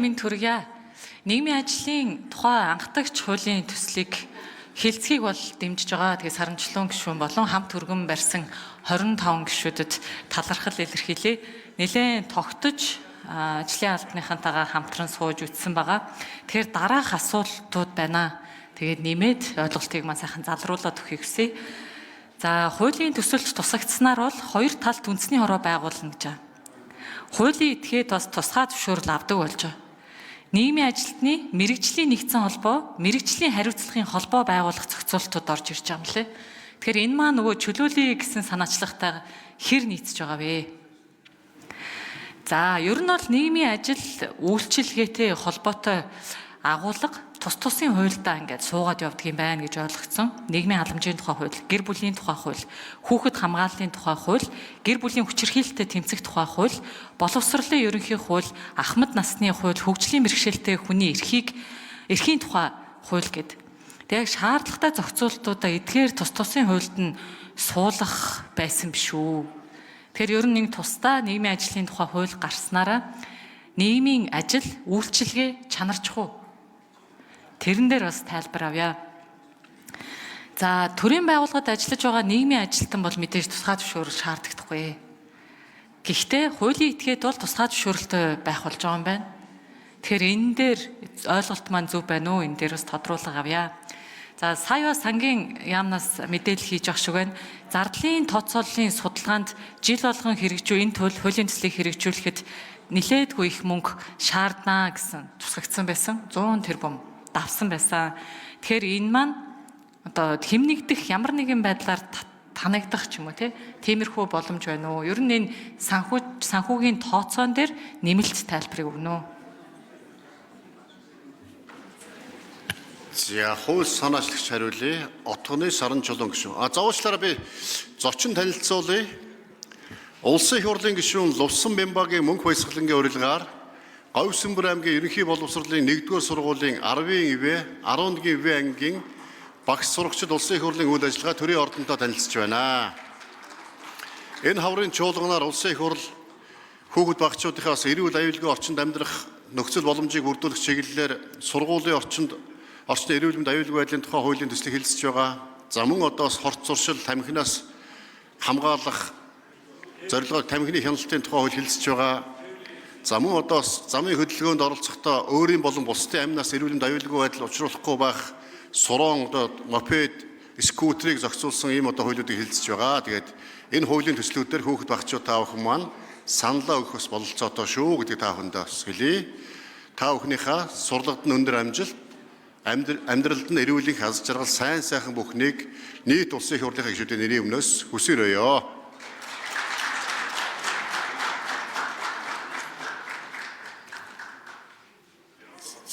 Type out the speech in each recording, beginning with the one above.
Минь төргийа нийгмийн ажлын тухай анхдагч хуулийн төслийг хилцгийг бол дэмжиж байгаа. Тэгээ сарамжлуун гишүүн болон хамт өргөн барьсан 25 гишүүдэд талархал илэрхийлье. Нэлээд тогтож ажлын албаныхантайгаа хамтран сууж үтсэн байгаа. Тэгэхээр дараах асуултууд байна. Тэгээд нэмээд ойлголтыг маань сайхан залруулаад өгөхийг хүсье. За, хуулийн төсөлд тусагдсанаар бол хоёр талд үндэсний хороо байгуулна гэж байна. Хуулийн этгээд бас тусгай зөвшөөрөл авдаг болж байгаа. Нийгмийн ажилтны мэрэгжлийн нэгдсэн холбоо, мэрэгжлийн хариуцлагын холбоо байгуулах зохицуултууд орж ирж байгаа юм лээ. Тэгэхээр энэ маань нөгөө чөлөөлөе гэсэн санаачлагтай хэр нийцж байгаа вэ? За, ер нь бол нийгмийн ажил үйлчилгээтэй холбоотой агуулга тус тусын хуульдаа ингээд суугаад явдаг юм байна гэж ойлгогдсон. Нийгмийн халамжийн тухай хууль, гэр бүлийн тухай хууль, хүүхэд хамгааллын тухай хууль, гэр бүлийн хүчирхийлэлтэй тэмцэх тухай хууль, боловсролын ерөнхий хууль, ахмад насны хууль, хөгжлийн бэрхшээлтэй хүний эрхийн тухай хууль гэдэг. Яг шаардлагатай зохицуултуудаа эдгээр тус тусын хуульд нь суулгах байсан биш үү? Тэгэхээр ер нь нэг тусдаа нийгмийн ажлын тухай хууль гарснараа нийгмийн ажил үйлчилгээ чанарчгүй. Тэрэн дээр бас тайлбар авъя. За, төрийн байгууллагад ажиллаж байгаа нийгмийн ажилтан бол мэдээж тусгай зөвшөөрөл шаардлагагүй. Гэхдээ хуулийн этгээд бол тусгай зөвшөөрөлтэй байх болж байгаа юм байна. Тэгэхээр энэ дээр ойлголт маань зөв байна уу? Энэ дээр бас тодруулга авъя. За, сая бас сангийн яамнаас мэдээлэл хийж явах шиг байна. Зардлын тооцооллын судалгаанд жил болгон хэрэгжүү энэ хуулийн төслийг хэрэгжүүлэхэд нэлээдгүй их мөнгө шаарднаа гэсэн тусгагдсан байсан. 100 тэрбум давсан байсан. Тэгэхээр энэ маань одоо хэмнэгдэх ямар нэгэн байдлаар танагдах ч юм уу тиймэрхүү боломж байна уу? Ер нь энэ санхүүгийн тооцоон дээр нэмэлт тайлбарыг өгнө үү? За, хууль санаачлагч хариулъя. Отгоны Саранчулуун гишүүн. Заавчлаараа би зочин танилцуулъя. Улсын их хурлын гишүүн Лувсан Бямбагийн мөнх баясгалангийн урилгаар Говьсөнбөр аймгийн ерөнхий боловсролын 1-р сургуулийн 10-ийн ИВ, 11-ийн ИВ ангийн багш сурагчид улсын их хурлын үйл ажиллагаа төрийн ордонтой танилцж байна. Энэ хаврын чуулганаар улсын их хурл хүүхэд багчуудынхаа бас эрүүл аюулгүй орчинд амьдрах нөхцөл боломжийг бүрдүүлэх чиглэлээр сургуулийн орчинд эрүүл мэнд аюулгүй байдлын тухай хуулийн төслийг хэлэлцэж байгаа. За, мөн одоос хорт зуршил тамхинаас хамгаалах зорилгоор тамхины хяналтын тухай хууль хэлэлцэж байгаа. За, мөн одоос замын хөдөлгөөнд оролцохдоо өөрийн болон бусдын амнаас эрүүл мэнд аюулгүй байдал учруулахгүй байх сурон мопед, скутерийг зохицуулсан ийм хуулиудыг хэлэлцэж байгаа. Тэгээд энэ хуулийн төслүүдээр хүүхэд багчууд та бүхэн маань саналаа өгөх бас бололцоотой шүү гэдгийг та бүхэндээ хэлье. Та бүхнийхээ сурлагад нь өндөр амжилт, амьдралд нь эрүүлийн аз жаргал, сайн сайхан бүхнийг нийт улсын их хурлынхаа гишүүдийн нэрийн өмнөөс хүсээрөөё.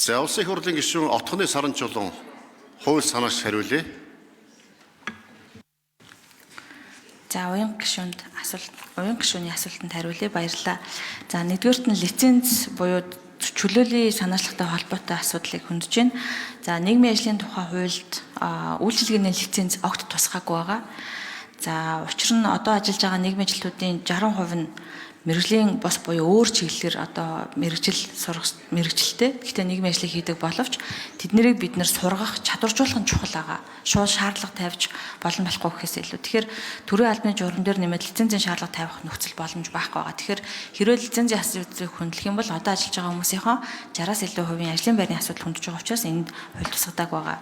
За, улсын их хурлын гишүүн Отгоны Саранчулуун хууль санаач хариулъя. За, уян гишүүний асуултанд хариулъя. Баярлалаа. За, нэгдүгээрт нь лиценз буюу чөлөөлийн санаачлагтай холбоотой асуудлыг хөндөж байна. За, нийгмийн ажлын тухай хуульд үйлчилгээний лиценз огт тусгаагүй байгаа. За, учир нь одоо ажиллаж байгаа нийгмийн ажилтнуудын 60% нь мэргэжлийн бос буюу өөр чиглэлээр одоо мэргэжилтэй. Гэхдээ нийгмийн ажлыг хийдэг боловч тэднийг бид нэр сургах, чадваржуулах нь чухал байгаа. Шууд шаардлага тавьж болно болохгүй гэхээс илүү. Тэгэхээр төрийн албаны журам дээр нэмээд лицензийн шаардлага тавих нөхцөл боломж байхгүй байгаа. Тэгэхээр хэрвээ лицензийн асуудлыг хөндлөх юм бол одоо ажиллаж байгаа хүмүүсийнхөө 60-аас илүү хувийн ажлын байрны асуудал хөндөж байгаа учраас энд хууль тусгадаг байгаа.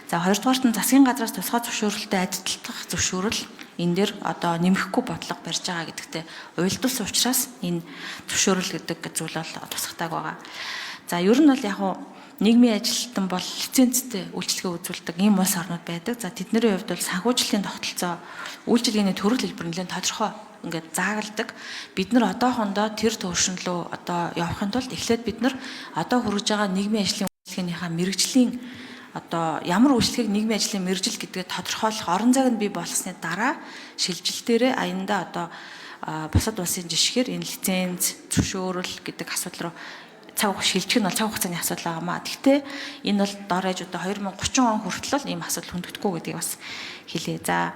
За, хоёрдугаарт нь засгийн газраас тусгай зөвшөөрөлтэй адилтгах зөвшөөрөл энэ дээр одоо нэмэхгүй бодлого барьж байгаа гэдэгтээ уялдуулсан учраас энэ зөвшөөрөл гэдэг зүйл бол тусгадаг байгаа. За, ер нь бол яг нийгмийн ажилтан бол лицензтэй үйлчилгээ үзүүлдэг ийм улс орнууд байдаг. За, тэдний хувьд бол санхүүжилтийн тогтолцоо, үйлчилгээний төрөл хэлбэр нэлээд тодорхой ингээд заагалдаг. Бид нар одоохондоо тэр төвшин рүү одоо явахын тулд эхлээд бид нар одоо хүргэж байгаа нийгмийн ажлын үйлчилгээнийхээ мэргэжлийн одоо ямар үйлчлэгийг нийгмийн ажлын мэргэжил гэдгээ тодорхойлох орон зайг нь бий болгосны дараа шилжилт дээрээ аянда одоо бусад улсын жишгээр энэ лиценз, зөвшөөрөл гэдэг асуудал руу шилжих нь бол цаг хугацааны асуудал байгаамаа. Гэхдээ энэ бол доорож одоо 2030 он хүртэл ийм асуудал хөндөгдөхгүй гэдгийг бас хэлье. За,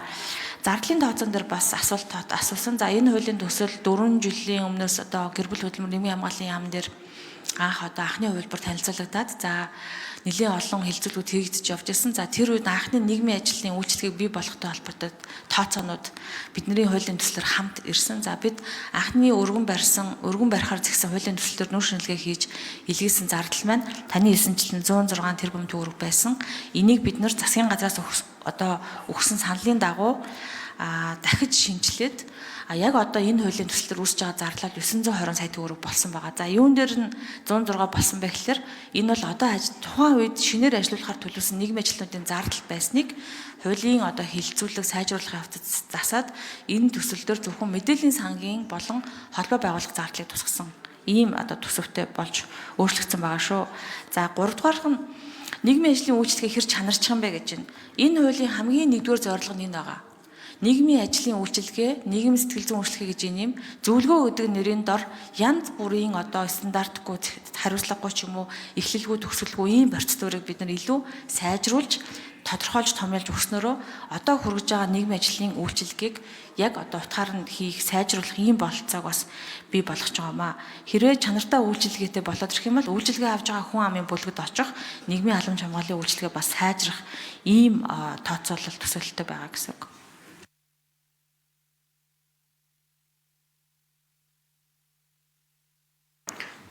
зардлын тооцоон дээр бас асуулт асуусан. За, энэ хуулийн төсөл 4 жилийн өмнөөс одоо гэр бүл хөдөлмөр, нийгмийн хамгааллын яам дээр анхны хувилбар танилцуулагдаад за нэлийн олон хилцүүлгүүд хийгдэж явж байсан. За тэр үед анхны нийгмийн ажлын үйлчлэгийг бий болгохтой холбоотой тооцоонууд бидний хуулийн төслөөр хамт ирсэн. За бид анхны өргөн барихаар зэгсэн хуулийн төслөөр нүүр шинжилгээ хийж илгээсэн зардал маань таны хэлсэнчлэн 106 тэрбум төгрөг байсан. Энийг бид нэр засгийн газраас өгсөн саналын дагуу дахиж шинжилээд яг одоо энэ хуулийн төслөөр үүсэж байгаа зарлал 920 сая төгрөг болсон байгаа. За юун дээр нь 106 болсон бэ гэхээр энэ бол одоо тухайн үед шинээр ажилуулахаар төлөвлөсөн нийгмийн ажлуудын зардал байсныг хуулийн одоо хилцүүлэг сайжруулахын явцад засаад энэ төсөлдөр зөвхөн мэдээллийн сангийн болон холбоо байгуулах зардлыг тусгасан ийм одоо төсөвтэй болж өөрчлөгдсөн байгаа шүү. За 3 дугаарх нь нийгмийн ажлын үйлчлэгээ хэр чанарчих юм бэ гэж байна. Энэ хуулийн хамгийн нэгдүгээр зорилго нь энэ байгаа. Нийгмийн ажлын үйлчилгээ, нийгэм сэтгэл зүйн үйлчлэгээ гэж ийм зөвлөгөө өгдөг нэрийн дор янз бүрийн одоо стандартгүй хариуцлагагүй ч юм уу, эхлэлгүй төгсгөлгүй ийм процедурыг бид нар илүү сайжруулж, тодорхойлж томьёолж өгснөөрөө одоо хүргэж байгаа нийгмийн ажлын үйлчилгээг яг одоо утгаар нь хийх, сайжруулах ийм бололцоог бас бий болгож байгаамаа. Хэрвээ чанартай үйлчилгээтэй болоод ирэх юм бол үйлчилгээ авж байгаа хүн амын бүлгэд очих, нийгмийн халамж хамгааллын үйлчилгээ бас сайжрах ийм тооцоолол төсөөлөлтэй байгаа гэсэн үг.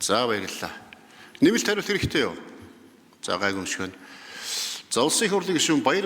За баярлалаа. Нэмэлт хариулт хэрэгтэй юу? За гайгүй шүү. За улсын их хурлын гишүүн Баяр